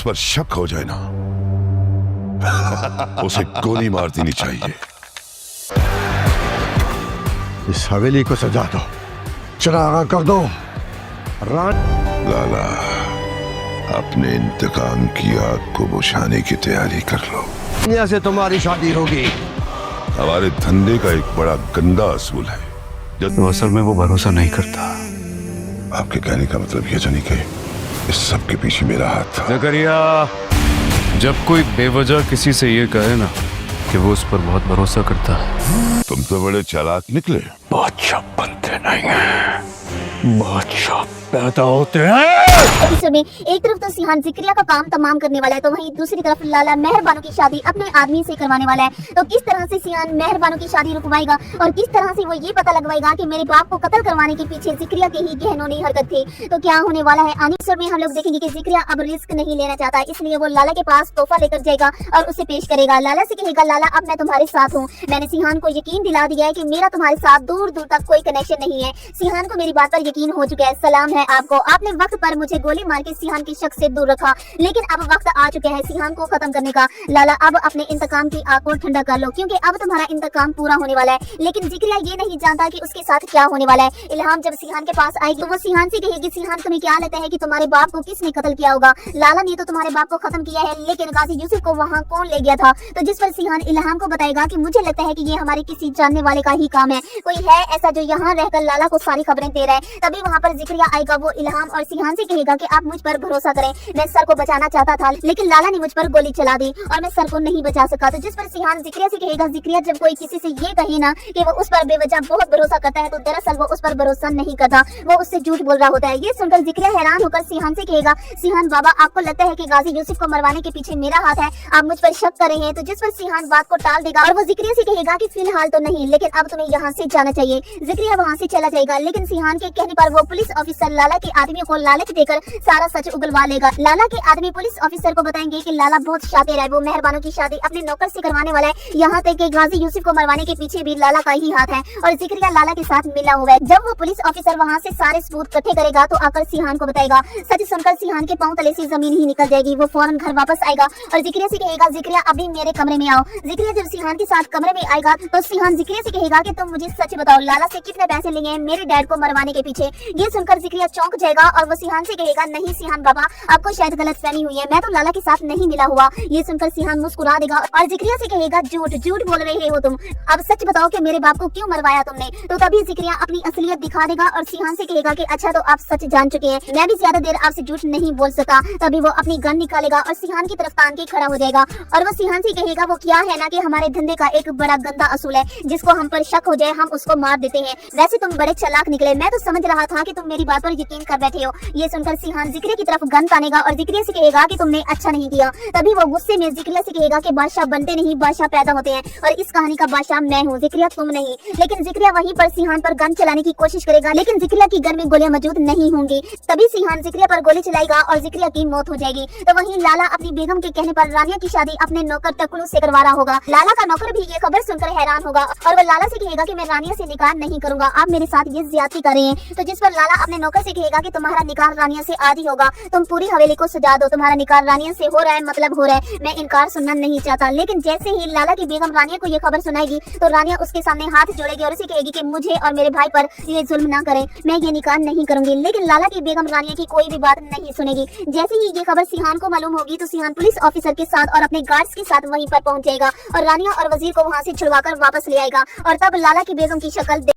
पर शक हो जाए ना, उसे गोली मार देनी चाहिए। इस हवेली को सजा दो, चरागा कर दो। लाला, अपने इंतकाम की आग को बुझाने की तैयारी कर लो। दुनिया से तुम्हारी शादी होगी। हमारे धंधे का एक बड़ा गंदा असूल है। तो असल में वो भरोसा नहीं करता। आपके कहने का मतलब ये जानी कि इस सब के पीछे मेरा हाथ था। जकरिया, जब कोई बेवजह किसी से ये कहे ना कि वो उस पर बहुत भरोसा करता है, तुम तो बड़े चालाक निकले। बादशाह बनते नहीं हैं, बादशाह पैदा होते हैं। एपिसोड में एक तरफ तो सिहान जिक्रिया का काम तमाम करने वाला है, तो वहीं दूसरी तरफ लाला मेहरबानों की शादी अपने आदमी से करवाने वाला है। तो किस तरह से सिहान मेहरबानों की शादी रुकवाएगा और किस तरह से वो ये पता लगवाएगा कि मेरे बाप को कत्ल करवाने के पीछे जिक्रिया के ही घिनौनी हरकत थी। तो क्या होने वाला है आने एपिसोड में हम लोग देखेंगे कि जिक्रिया अब रिस्क नहीं लेना चाहता, इसलिए वो लाला के पास तोहफा लेकर जाएगा और उसे पेश करेगा। लाला से कहेगा, लाला अब मैं तुम्हारे साथ हूँ। मैंने सिहान को यकीन दिला दिया है कि मेरा तुम्हारे साथ दूर दूर तक कोई कनेक्शन नहीं है। सिहान को मेरी बात पर यकीन हो चुका है। सलाम है आपको, आपने वक्त पर मुझे गोली मार के सिहान के शक से दूर रखा, लेकिन अब वक्त आ चुका है सिहान को खत्म करने का। लाला, अब अपने इंतकाम की आग को ठंडा कर लो, क्योंकि अब तुम्हारा इंतकाम पूरा होने वाला है। लेकिन जिक्रिया ये नहीं जानता कि उसके साथ क्या होने वाला है। इल्हाम जब सिहान के पास आएगी तो वो सिहान से कहेगी, सिहान तुम्हें क्या लगता है कि तुम्हारे बाप को किसने कत्ल किया होगा? लाला ने तो तुम्हारे बाप को खत्म किया है, लेकिन गाजी यूसुफ को वहाँ कौन ले गया था? तो जिस पर सिहान इल्हाम को बताएगा कि मुझे लगता है कि ये हमारे किसी जानने वाले का ही काम है, कोई है ऐसा जो यहाँ रहकर लाला को सारी खबरें दे रहा है। तभी वहाँ पर जिक्रिया आएगा, वो इल्हाम और सिहान से कहेगा कि आप मुझ पर भरोसा करें, मैं सर को बचाना चाहता था लेकिन लाला ने मुझ पर गोली चला दी और मैं सर को नहीं बचा सका। तो जिस पर सिहान जिक्रिया से कहेगा, जिक्रिया जब कोई किसी से ये कहे ना कि वो उस पर बेवजह बहुत भरोसा करता है, तो दरअसल वो उस पर भरोसा नहीं करता, वो उससे झूठ बोल रहा होता है। ये सुनकर जिक्रिया हैरान होकर सिहान से कहेगा, सिहान बाबा, आपको लगता है कि गाजी यूसुफ को मरवाने के पीछे मेरा हाथ है, आप मुझ पर शक कर रहे हैं? तो जिस पर सिहान बात को टाल देगा और वो जिक्रिया से कहेगा कि फिलहाल तो नहीं, लेकिन अब तुम्हें यहाँ से जाना चाहिए। जिक्रिया वहाँ से चला जाएगा, लेकिन सिहान के कहने पर वो पुलिस ऑफिसर लाला के आदमियों को लालच देकर सारा सच उगलवा लेगा। लाला के आदमी पुलिस ऑफिसर को बताएंगे कि लाला बहुत शातिर है, वो मेहरबानों की शादी अपने नौकर से करवाने वाला है, यहाँ तक कि गाजी यूसुफ को मरवाने के पीछे भी लाला का ही हाथ है और जिक्रिया लाला के साथ मिला हुआ है। जब वो पुलिस ऑफिसर वहाँ से सारे सबूत इकट्ठे करेगा तो आकर सिहान को बताएगा। सच सुनकर सिहान के पांव तले से जमीन ही निकल जाएगी। वो फौरन घर वापस आएगा और जिक्रिया से कहेगा, जिक्रिया अभी मेरे कमरे में आओ। जिक्रिया जब सिहान के साथ कमरे में आएगा तो सिहान जिक्रिया से कहेगा कि तुम मुझे सच बताओ, लाला से कितने पैसे लिए हैं मेरे डैड को मरवाने के पीछे? ये सुनकर जिक्रिया चौंक जाएगा और वो सिहान से कहेगा, नहीं सिहान बाबा, आपको शायद गलतफहमी हुई है, मैं तो लाला के साथ नहीं मिला हुआ। ये सुनकर सिहान मुस्कुरा देगा और जिक्रिया से कहेगा, झूठ झूठ बोल रहे हो तुम, अब सच बताओ कि मेरे बाप को क्यों मरवाया तुमने? तो तभी जिक्रिया अपनी असलियत दिखा देगा और सिहान से कहेगा कि अच्छा, तो आप सच जान चुके हैं, मैं भी ज्यादा देर आपसे झूठ नहीं बोल सका। तभी वो अपनी गन निकालेगा और सिहान की तरफ तान के खड़ा हो जाएगा और वो सिहान से कहेगा, वो क्या है ना कि हमारे धंधे का एक बड़ा गंदा असूल है, जिसको हम पर शक हो जाए हम उसको मार देते हैं। वैसे तुम बड़े चालाक निकले, मैं तो समझ रहा था कि तुम मेरी बात पर यकीन कर बैठे हो। ये सुनकर सिहान जिक्रिया की तरफ गन तानेगा और जिक्रिया से कहेगा कि तुमने अच्छा नहीं किया। तभी वो गुस्से में जिक्रिया से कहेगा कि बादशाह बनते नहीं, बादशाह पैदा होते हैं और इस कहानी का बादशाह मैं हूँ, जिक्रिया तुम नहीं। लेकिन जिक्रिया वहीं पर सिहान पर गन चलाने की कोशिश करेगा, लेकिन जिक्रिया की गन में गोलियां मौजूद नहीं होंगी। तभी सिहान जिक्रिया पर गोली चलाएगा और जिक्रिया की मौत हो जाएगी। तो वहीं लाला अपनी बेगम के कहने पर रानिया की शादी अपने नौकर टकलू से करवा रहा होगा। लाला का नौकर भी ये खबर सुनकर हैरान होगा और वो लाला से कहेगा कि मैं रानिया से निकाह नहीं करूंगा, आप मेरे साथ ये ज्यादती कर रहे हैं। तो जिस पर लाला अपने नौकर से कहेगा कि तुम्हारा निकाह रानिया से आज ही होगा, तुम पूरी हवेली को सजा दो, तुम्हारा निकाह रानिया से हो रहा है मतलब हो रहा है, मैं इनकार सुनना नहीं चाहता। लेकिन जैसे ही लाला की बेगम रानिया को ये खबर सुनाएगी तो रानिया उसके सामने हाथ जोड़ेगी और उसे कहेगी कि मुझे और मेरे भाई पर ये जुल्म ना करें, मैं ये निकाह नहीं करूंगी। लेकिन लाला की बेगम रानिया की कोई भी बात नहीं सुनेगी। जैसे ही ये खबर सिहान को मालूम होगी तो सिहान पुलिस ऑफिसर के साथ और अपने गार्ड्स के साथ वहीं पर पहुंच जाएगा और रानिया और वजीर को वहां से छुड़वाकर वापस ले आएगा और तब लाला की बेगम की शक्ल